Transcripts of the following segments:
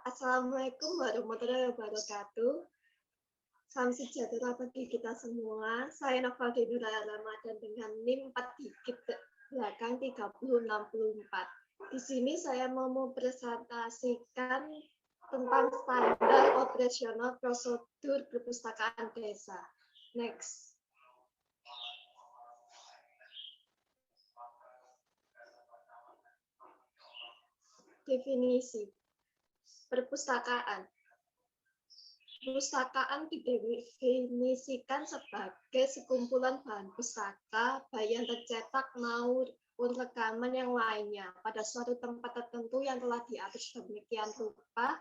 Assalamualaikum warahmatullahi wabarakatuh. Salam sejahtera bagi kita semua. Saya Novaldi Nuraya Ramadan dengan NIM 4 digit belakang 3064. Di sini saya mau mempresentasikan tentang standar operasional prosedur perpustakaan desa. Next. Definisi. Perpustakaan. Perpustakaan didefinisikan sebagai sekumpulan bahan pustaka, baik yang tercetak maupun rekaman yang lainnya pada suatu tempat tertentu yang telah diatur sedemikian rupa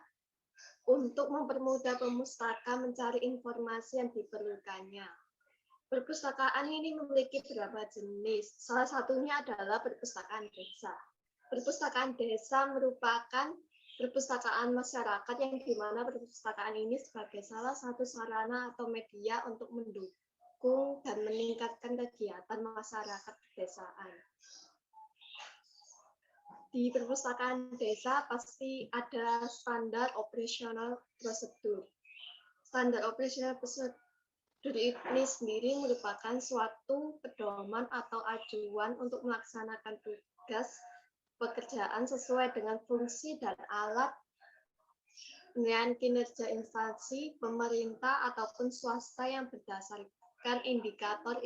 untuk mempermudah pemustaka mencari informasi yang diperlukannya. Perpustakaan ini memiliki beberapa jenis. Salah satunya adalah perpustakaan desa. Perpustakaan desa merupakan perpustakaan masyarakat yang di mana perpustakaan ini sebagai salah satu sarana atau media untuk mendukung dan meningkatkan kegiatan masyarakat pedesaan. Di perpustakaan desa pasti ada standar operasional prosedur. Standar operasional prosedur ini sendiri merupakan suatu pedoman atau acuan untuk melaksanakan tugas pekerjaan sesuai dengan fungsi dan alat dengan kinerja instansi, pemerintah, ataupun swasta yang berdasarkan indikator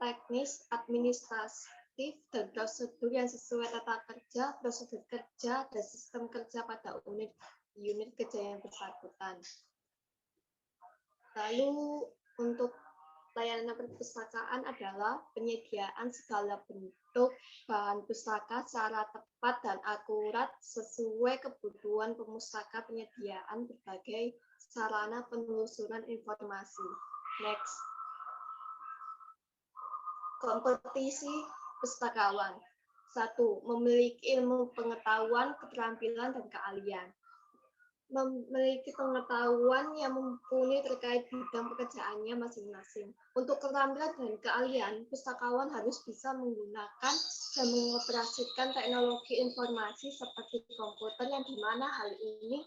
teknis, administratif, dan prosedur yang sesuai tata kerja, prosedur kerja, dan sistem kerja pada unit kerja yang bersangkutan. Lalu untuk layanan perpustakaan adalah penyediaan segala bentuk bahan pustaka secara tepat dan akurat sesuai kebutuhan pemustaka, penyediaan berbagai sarana penelusuran informasi. Next. Kompetisi pustakawan. 1. Memiliki ilmu pengetahuan, keterampilan, dan keahlian. Memiliki pengetahuan yang mumpuni terkait bidang pekerjaannya masing-masing. Untuk keterampilan dan keahlian, pustakawan harus bisa menggunakan dan mengoperasikan teknologi informasi seperti komputer, yang dimana hal ini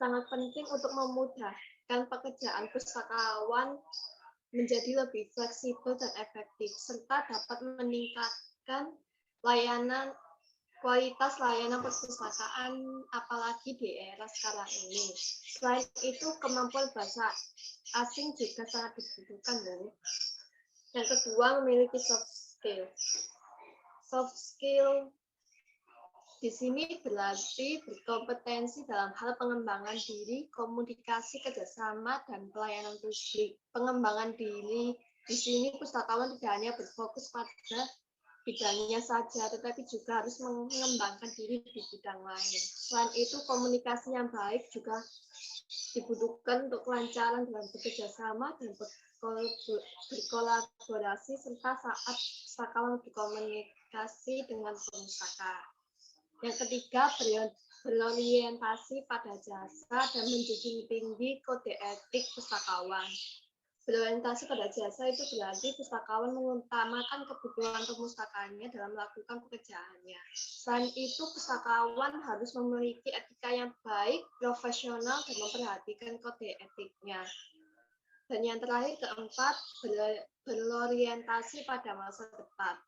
sangat penting untuk memudahkan pekerjaan pustakawan menjadi lebih fleksibel dan efektif, serta dapat meningkatkan kualitas layanan perpustakaan, apalagi di era sekarang ini. Selain itu, kemampuan bahasa asing juga sangat dibutuhkan. Yang kedua, memiliki soft skill. Soft skill di sini berarti berkompetensi dalam hal pengembangan diri, komunikasi, kerjasama, dan pelayanan publik. Pengembangan diri di sini pustakawan tidak hanya berfokus pada bidangnya saja, tetapi juga harus mengembangkan diri di bidang lain. Selain itu, komunikasi yang baik juga dibutuhkan untuk kelancaran dalam bekerja sama dan berkolaborasi, serta saat pustakawan berkomunikasi dengan pemustaka. Yang ketiga, berorientasi pada jasa dan menjunjung tinggi kode etik pustakawan. Berorientasi pada jasa itu berarti pustakawan mengutamakan kebutuhan pemustakaannya dalam melakukan pekerjaannya. Selain itu, pustakawan harus memiliki etika yang baik, profesional, dan memperhatikan kode etiknya. Dan yang terakhir, keempat, berorientasi pada masa depan.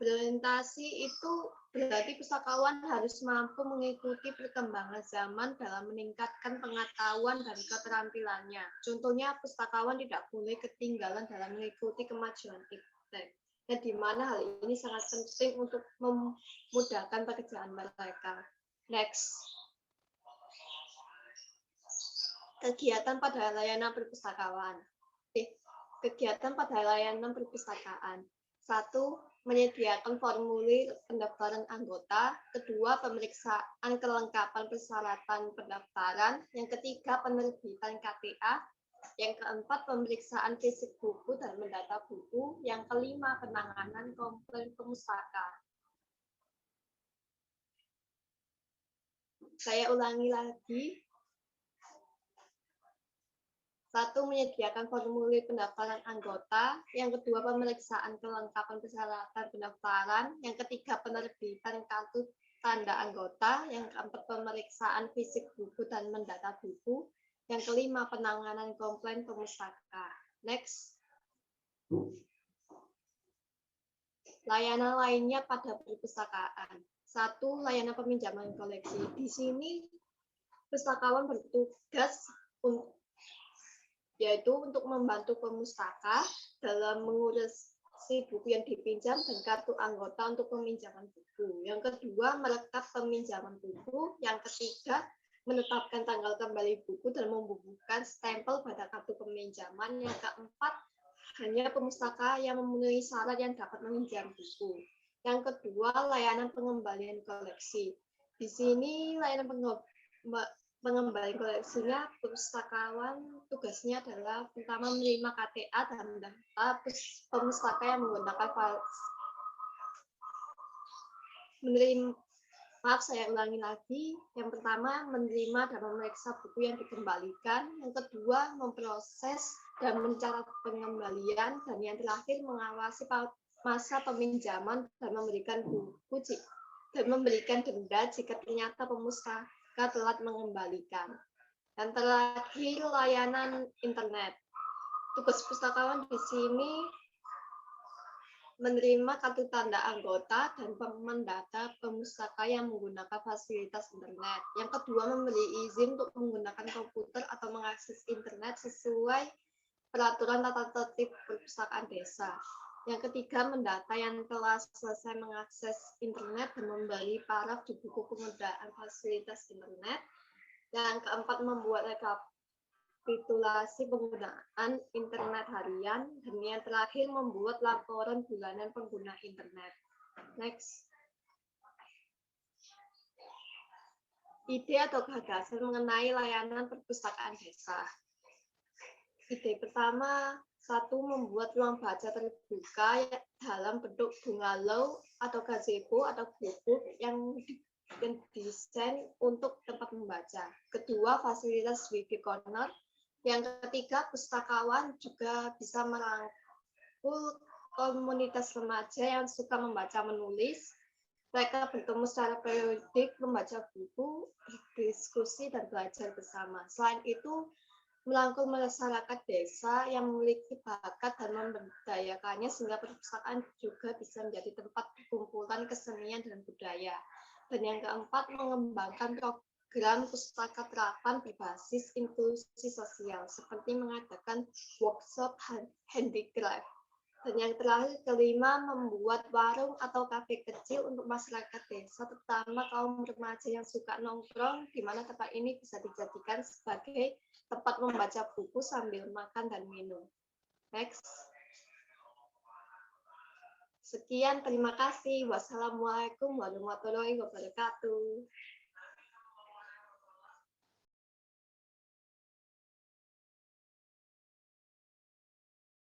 Berorientasi itu berarti pustakawan harus mampu mengikuti perkembangan zaman dalam meningkatkan pengetahuan dan keterampilannya. Contohnya, pustakawan tidak boleh ketinggalan dalam mengikuti kemajuan iptek, di mana hal ini sangat penting untuk memudahkan pekerjaan mereka. Next. Kegiatan pada layanan perpustakaan. Kegiatan pada layanan perpustakaan. 1. Menyediakan formulir pendaftaran anggota. 2. Pemeriksaan kelengkapan persyaratan pendaftaran. Yang ketiga, penerbitan KTA. Yang keempat, pemeriksaan fisik buku dan mendata buku. Yang kelima, penanganan komplain pemustaka. Saya ulangi lagi. 1. Menyediakan formulir pendaftaran anggota. Yang kedua, pemeriksaan kelengkapan persyaratan pendaftaran. Yang ketiga, penerbitan kartu tanda anggota, yang keempat pemeriksaan fisik buku dan mendata buku, yang kelima penanganan komplain pemustaka. Next. Layanan lainnya pada perpustakaan. 1. Layanan peminjaman koleksi. Di sini pustakawan bertugas yaitu untuk membantu pemustaka dalam mengurus buku yang dipinjam dan kartu anggota untuk peminjaman buku. Yang kedua, merekap peminjaman buku. Yang ketiga, menetapkan tanggal kembali buku dan membubuhkan stempel pada kartu peminjaman. Yang keempat, hanya pemustaka yang memenuhi syarat yang dapat meminjam buku. Yang kedua, layanan pengembalian koleksi. Di sini layanan pengembalian koleksinya, pustakawan tugasnya adalah pertama menerima KTA dan data pemustaka yang menggunakan saya ulangi lagi. Yang pertama, menerima dan memeriksa buku yang dikembalikan. Yang kedua, memproses dan mencatat pengembalian. Dan yang terakhir, mengawasi masa peminjaman dan memberikan denda jika ternyata pemustaka telat mengembalikan. Dan terakhir, layanan internet. Tugas pustakawan di sini menerima kartu tanda anggota dan mendata pemustaka yang menggunakan fasilitas internet. Yang kedua, memberi izin untuk menggunakan komputer atau mengakses internet sesuai peraturan tata tertib perpustakaan desa. Yang ketiga, mendata yang telah selesai mengakses internet dan memberi paraf di buku penggunaan fasilitas internet. Yang keempat, membuat rekapitulasi penggunaan internet harian. Dan yang terakhir, membuat laporan bulanan pengguna internet. Next. Ide atau gagasan mengenai layanan perpustakaan desa. Ide pertama, 1. Membuat ruang baca terbuka dalam bentuk bungalow atau gazebo atau gubuk yang didesain untuk tempat membaca. Kedua, fasilitas Wiki Corner. Yang ketiga, pustakawan juga bisa merangkul komunitas remaja yang suka membaca menulis. Mereka bertemu secara periodik, membaca buku, berdiskusi, dan belajar bersama. Selain itu, merangkul masyarakat desa yang memiliki bakat dan memberdayakannya sehingga perpustakaan juga bisa menjadi tempat perkumpulan kesenian dan budaya. Dan yang keempat, mengembangkan program pustaka terapan berbasis inklusi sosial seperti mengadakan workshop handicraft. Dan yang terakhir, kelima, membuat warung atau kafe kecil untuk masyarakat desa, terutama kaum remaja yang suka nongkrong, di mana tempat ini bisa dijadikan sebagai tempat membaca buku sambil makan dan minum. Next. Sekian, terima kasih. Wassalamualaikum warahmatullahi wabarakatuh.